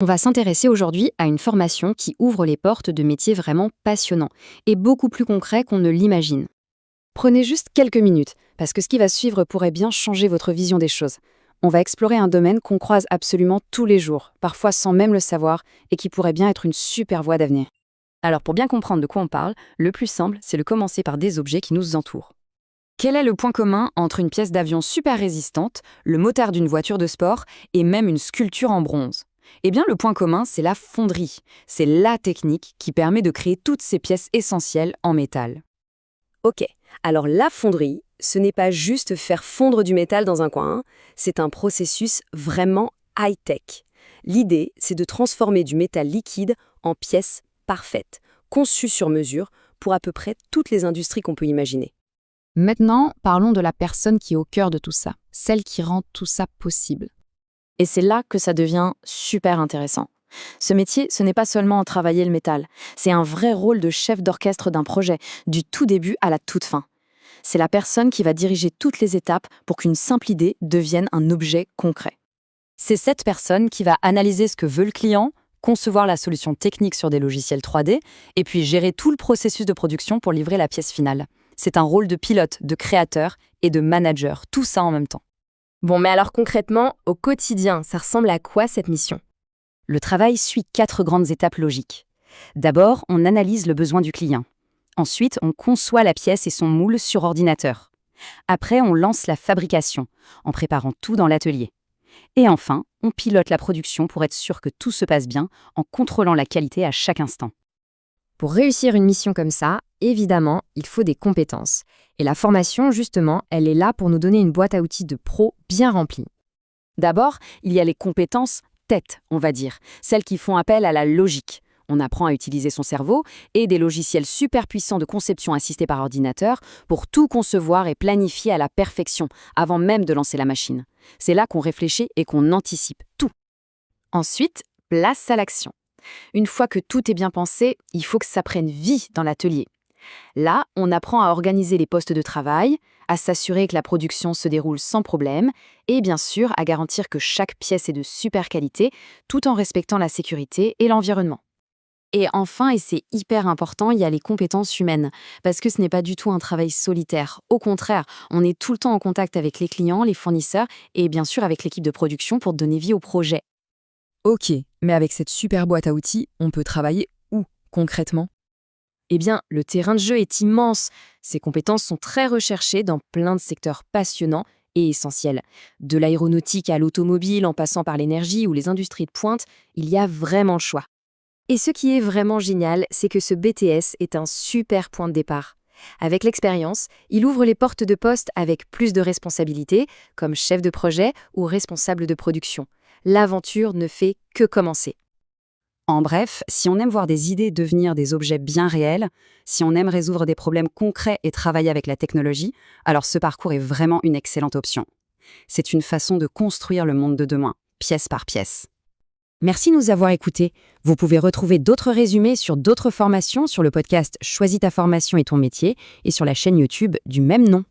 On va s'intéresser aujourd'hui à une formation qui ouvre les portes de métiers vraiment passionnants et beaucoup plus concrets qu'on ne l'imagine. Prenez juste quelques minutes, parce que ce qui va suivre pourrait bien changer votre vision des choses. On va explorer un domaine qu'on croise absolument tous les jours, parfois sans même le savoir, et qui pourrait bien être une super voie d'avenir. Alors pour bien comprendre de quoi on parle, le plus simple, c'est de commencer par des objets qui nous entourent. Quel est le point commun entre une pièce d'avion super résistante, le moteur d'une voiture de sport et même une sculpture en bronze? Eh bien, le point commun, c'est la fonderie. C'est la technique qui permet de créer toutes ces pièces essentielles en métal. Ok, alors la fonderie, ce n'est pas juste faire fondre du métal dans un coin, c'est un processus vraiment high-tech. L'idée, c'est de transformer du métal liquide en pièces parfaites, conçues sur mesure pour à peu près toutes les industries qu'on peut imaginer. Maintenant, parlons de la personne qui est au cœur de tout ça, celle qui rend tout ça possible. Et c'est là que ça devient super intéressant. Ce métier, ce n'est pas seulement travailler le métal, c'est un vrai rôle de chef d'orchestre d'un projet, du tout début à la toute fin. C'est la personne qui va diriger toutes les étapes pour qu'une simple idée devienne un objet concret. C'est cette personne qui va analyser ce que veut le client, concevoir la solution technique sur des logiciels 3D, et puis gérer tout le processus de production pour livrer la pièce finale. C'est un rôle de pilote, de créateur et de manager, tout ça en même temps. Bon, mais alors concrètement, au quotidien, ça ressemble à quoi cette mission? Le travail suit 4 grandes étapes logiques. D'abord, on analyse le besoin du client. Ensuite, on conçoit la pièce et son moule sur ordinateur. Après, on lance la fabrication, en préparant tout dans l'atelier. Et enfin, on pilote la production pour être sûr que tout se passe bien, en contrôlant la qualité à chaque instant. Pour réussir une mission comme ça, évidemment, il faut des compétences. Et la formation, justement, elle est là pour nous donner une boîte à outils de pro bien remplie. D'abord, il y a les compétences tête, on va dire, celles qui font appel à la logique. On apprend à utiliser son cerveau et des logiciels super puissants de conception assistés par ordinateur pour tout concevoir et planifier à la perfection avant même de lancer la machine. C'est là qu'on réfléchit et qu'on anticipe tout. Ensuite, place à l'action. Une fois que tout est bien pensé, il faut que ça prenne vie dans l'atelier. Là, on apprend à organiser les postes de travail, à s'assurer que la production se déroule sans problème et bien sûr à garantir que chaque pièce est de super qualité tout en respectant la sécurité et l'environnement. Et enfin, et c'est hyper important, il y a les compétences humaines, parce que ce n'est pas du tout un travail solitaire. Au contraire, on est tout le temps en contact avec les clients, les fournisseurs et bien sûr avec l'équipe de production pour donner vie au projet. Ok, mais avec cette super boîte à outils, on peut travailler où, concrètement? Eh bien, le terrain de jeu est immense. Ces compétences sont très recherchées dans plein de secteurs passionnants et essentiels. De l'aéronautique à l'automobile, en passant par l'énergie ou les industries de pointe, il y a vraiment le choix. Et ce qui est vraiment génial, c'est que ce BTS est un super point de départ. Avec l'expérience, il ouvre les portes de poste avec plus de responsabilités, comme chef de projet ou responsable de production. L'aventure ne fait que commencer. En bref, si on aime voir des idées devenir des objets bien réels, si on aime résoudre des problèmes concrets et travailler avec la technologie, alors ce parcours est vraiment une excellente option. C'est une façon de construire le monde de demain, pièce par pièce. Merci de nous avoir écoutés. Vous pouvez retrouver d'autres résumés sur d'autres formations sur le podcast Choisis ta formation et ton métier et sur la chaîne YouTube du même nom.